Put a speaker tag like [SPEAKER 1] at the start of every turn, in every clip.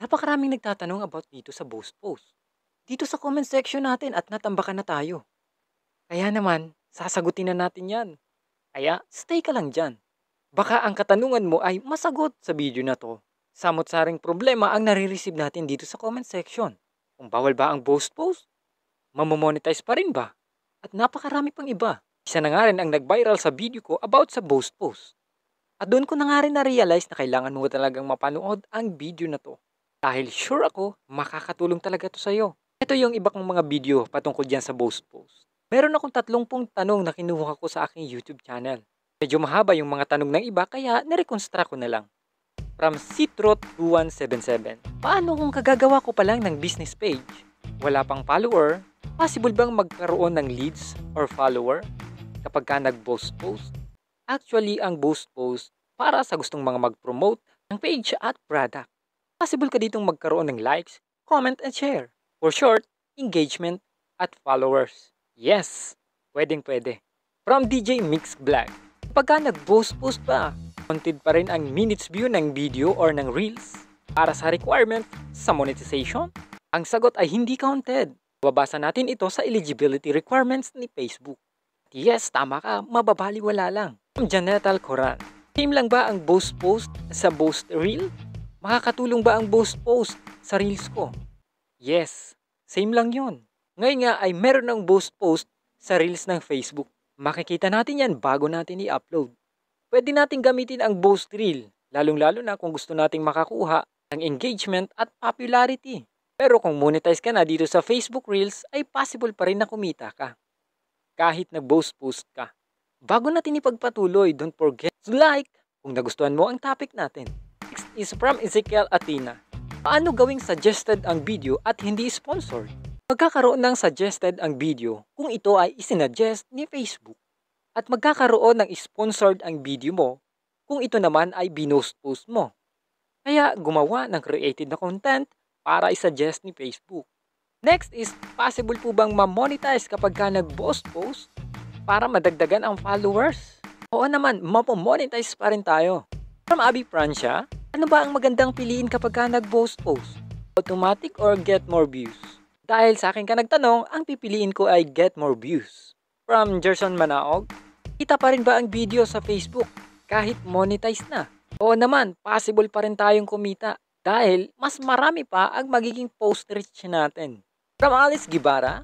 [SPEAKER 1] Napakaraming nagtatanong about dito sa Boast Post. Dito sa comment section natin at natambakan na tayo. Kaya naman, sasagutin na natin yan. Kaya, stay ka lang dyan. Baka ang katanungan mo ay masagot sa video na to. Samot-saring problema ang nare-receive natin dito sa comment section. Kung bawal ba ang Boast Post? Mamomonetize pa rin ba? At napakarami pang iba. Isa na nga rin ang nag-viral sa video ko about sa Boast Post. At doon ko na nga rin na-realize na kailangan mo talagang mapanood ang video na to. Dahil sure ako, makakatulong talaga to sa'yo. Ito yung iba kong mga video patungkol dyan sa Boast Post. Meron akong 30 tanong na kinuha ko sa aking YouTube channel. Medyo mahaba yung mga tanong ng iba kaya nireconstruct ko na lang. From Citrot2177. Paano kung kagagawa ko pa lang ng business page? Wala pang follower? Possible bang magkaroon ng leads or follower kapag ka nag-Boast Post? Actually, ang Boast Post para sa gustong mga mag-promote ng page at product. Possible ka ditong magkaroon ng likes, comment, and share. For short, engagement at followers. Yes, pwedeng pwede. From DJ Mix Black. Kapag ka nag-Boast Post pa, counted pa rin ang minutes view ng video or ng reels para sa requirement sa monetization? Ang sagot ay hindi counted. Babasa natin ito sa eligibility requirements ni Facebook. Yes, tama ka, mababaliwala lang. From Janet Alcoran. Same lang ba ang Boast Post sa Boast Reel? Makakatulong ba ang Boast Post sa Reels ko? Yes, same lang yon. Ngayon nga ay meron ng Boast Post sa Reels ng Facebook. Makikita natin yan bago natin i-upload. Pwede natin gamitin ang Boast Reel, lalong-lalo na kung gusto nating makakuha ng engagement at popularity. Pero kung monetize ka na dito sa Facebook Reels, ay possible pa rin na kumita ka. Kahit nag-Boast Post ka. Bago natin ipagpatuloy, don't forget to like kung nagustuhan mo ang topic natin. Next is from Ezekiel Athena. Paano gawing suggested ang video at hindi sponsored? Magkakaroon ng suggested ang video kung ito ay isinuggest ni Facebook. At magkakaroon ng sponsored ang video mo kung ito naman ay binost post mo. Kaya gumawa ng created na content para isuggest ni Facebook. Next is, possible po bang ma-monetize kapag ka nag-boast post para madagdagan ang followers? Oo naman, mapomonetize pa rin tayo. From Abby Francia, ano ba ang magandang piliin kapag ka nag-boast post? Automatic or get more views? Dahil sa akin ka nagtanong, ang pipiliin ko ay get more views. From Gerson Manaog, kita pa rin ba ang video sa Facebook kahit monetize na? Oo naman, possible pa rin tayong kumita dahil mas marami pa ang magiging post reach natin. From Alice Gibara,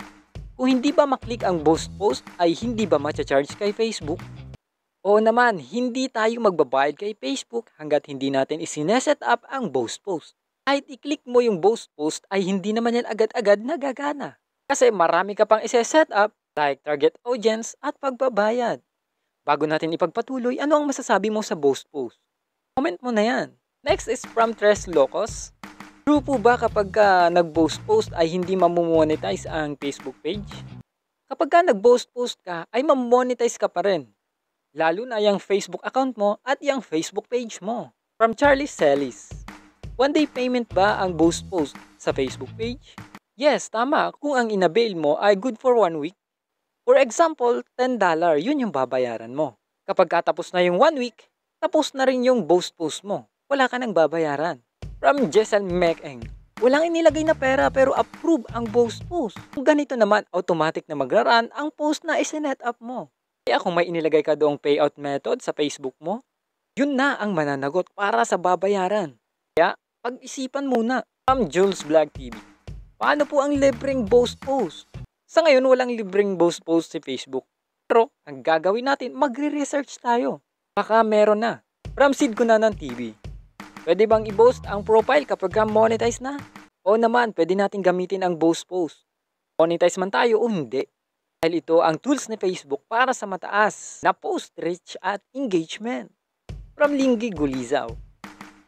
[SPEAKER 1] kung hindi ba maklik ang boast post ay hindi ba matcha-charge kay Facebook? Oo naman, hindi tayo magbabayad kay Facebook hanggat hindi natin isineset up ang boast post. Kahit i-click mo yung boast post ay hindi naman yan agad-agad nagagana. Kasi marami ka pang isi-set up like target audience at pagbabayad. Bago natin ipagpatuloy, ano ang masasabi mo sa boast post? Comment mo na yan. Next is from Tres Locos. True po ba kapag nag-boast post ay hindi mamomonetize ang Facebook page? Kapag nag-boast post ka ay mamomonetize ka pa rin. Lalo na yung Facebook account mo at yung Facebook page mo. From Charlie Celis. One day payment ba ang boast post sa Facebook page? Yes, tama. Kung ang inabail mo ay good for 1 week. For example, $10, yun yung babayaran mo. Kapag katapos na yung 1 week, tapos na rin yung boast post mo. Wala ka nang babayaran. From Jessel Mekeng. Walang inilagay na pera pero approve ang boast post. Kung ganito naman, automatic na magraran ang post na isinet up mo. Kaya kung may inilagay ka doong payout method sa Facebook mo, yun na ang mananagot para sa babayaran. Kaya, pag-isipan muna. From Jules Vlog TV. Paano po ang libreng boast post? Sa ngayon, walang libreng boast post si Facebook. Pero, ang gagawin natin, magre-research tayo. Baka meron na. From Sid Kunanan TV. Pwede bang i-boast ang profile kapag monetize na? O naman, pwede natin gamitin ang boast post. Monetize man tayo o hindi. Dahil ito ang tools ni Facebook para sa mataas na post reach at engagement. From Linggi Gulizaw.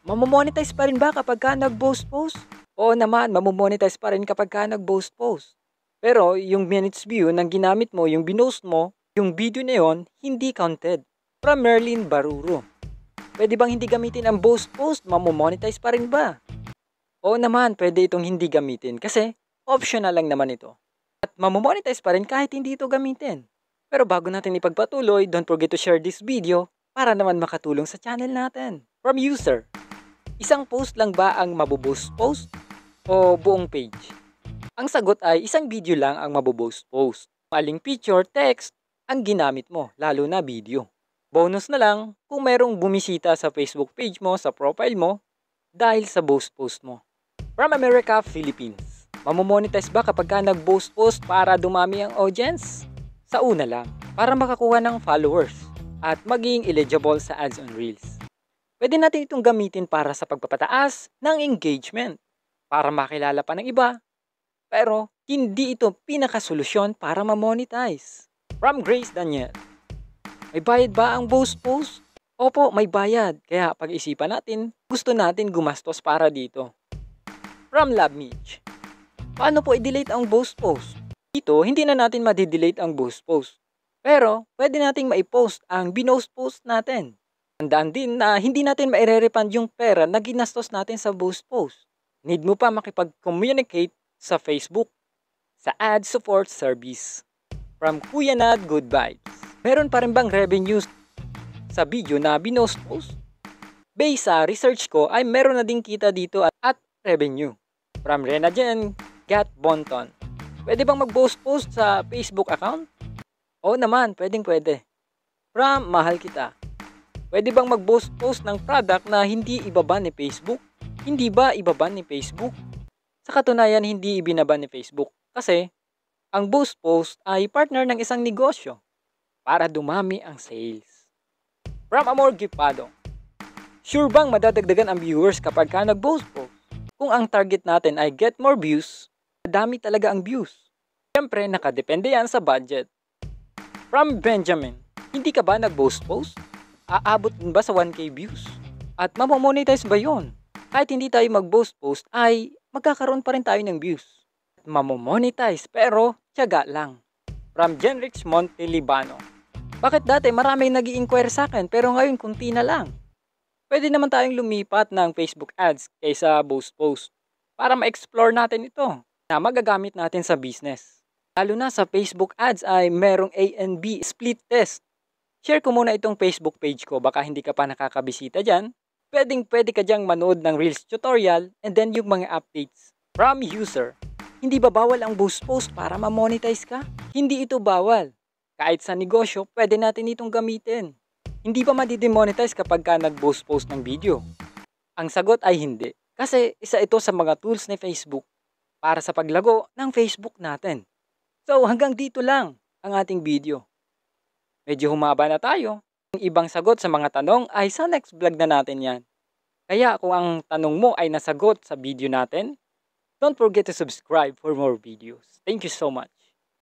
[SPEAKER 1] Mamomonetize pa rin ba kapag nag-boast post? O naman, mamomonetize pa rin kapag nag-boast post. Pero yung minutes view ng ginamit mo, yung binost mo, yung video na yon, hindi counted. From Merlin Baruro. Pwede bang hindi gamitin ang boast post? Mamomonetize pa rin ba? O naman, pwede itong hindi gamitin kasi optional lang naman ito. At mamomonetize pa rin kahit hindi ito gamitin. Pero bago natin ipagpatuloy, don't forget to share this video para naman makatulong sa channel natin. From user. Isang post lang ba ang maboboost post o buong page? Ang sagot ay isang video lang ang maboboost post. Aling picture, text ang ginamit mo, lalo na video. Bonus na lang kung merong bumisita sa Facebook page mo, sa profile mo, dahil sa boost post mo. From America, Philippines. Mamomonetize ba kapag ka nag-boost post para dumami ang audience? Sa una lang, para makakuha ng followers at maging eligible sa ads on Reels. Pwede natin itong gamitin para sa pagpapataas ng engagement, para makilala pa ng iba, pero hindi ito pinakasolusyon para ma-monetize. From Grace Daniel. May bayad ba ang boost post? Opo, may bayad. Kaya pag-isipan natin, gusto natin gumastos para dito. From Love Mitch. Paano po i-delete ang boost post? Dito, hindi na natin ma-delete ang boost post. Pero, pwede nating ma-post ang binost post natin. Tandaan din na hindi natin maire-refund yung pera na ginastos natin sa boost post. Need mo pa makipag-communicate sa Facebook, sa ad support service. From Kuya Nad, good vibes. Meron pa rin bang revenues sa video na binost post? Based sa research ko ay meron na ding kita dito at revenue. From Rena Jen, Gat Bonton. Pwede bang mag-post sa Facebook account? Oo naman, pwede. From Mahal Kita. Pwede bang mag-post ng product na hindi ibaba ni Facebook? Hindi ba ibaba ni Facebook? Sa katunayan, hindi ibinaba ni Facebook. Kasi, ang boost post ay partner ng isang negosyo para dumami ang sales. From Amor Gipado. Sure bang madadagdagan ang viewers kapag ka nag-boost post? Kung ang target natin ay get more views, madami talaga ang views. Siyempre, nakadepende yan sa budget. From Benjamin. Hindi ka ba nag-boost post? Aabot din ba sa 1K views? At mamomonetize ba yon? Kahit hindi tayo mag-boost post ay magkakaroon pa rin tayo ng views. Mamomonetize pero tiyaga lang. From Jenrix Montelibano. Bakit dati maraming nag-i-inquire sa akin pero ngayon kunti na lang? Pwede naman tayong lumipat ng Facebook ads kaysa boost post para ma-explore natin ito na magagamit natin sa business. Lalo na sa Facebook ads ay merong A and B split test. Share ko muna itong Facebook page ko, baka hindi ka pa nakakabisita dyan. Pwede ka dyang manood ng Reels tutorial and then yung mga updates. From user. Hindi ba bawal ang boost post para ma-monetize ka? Hindi ito bawal. Kahit sa negosyo, pwede natin itong gamitin. Hindi pa madidemonetize kapag ka nag-boost post ng video. Ang sagot ay hindi. Kasi isa ito sa mga tools ni Facebook para sa paglago ng Facebook natin. So hanggang dito lang ang ating video. Medyo humaba na tayo. Ang ibang sagot sa mga tanong ay sa next vlog na natin yan. Kaya kung ang tanong mo ay nasagot sa video natin, don't forget to subscribe for more videos. Thank you so much.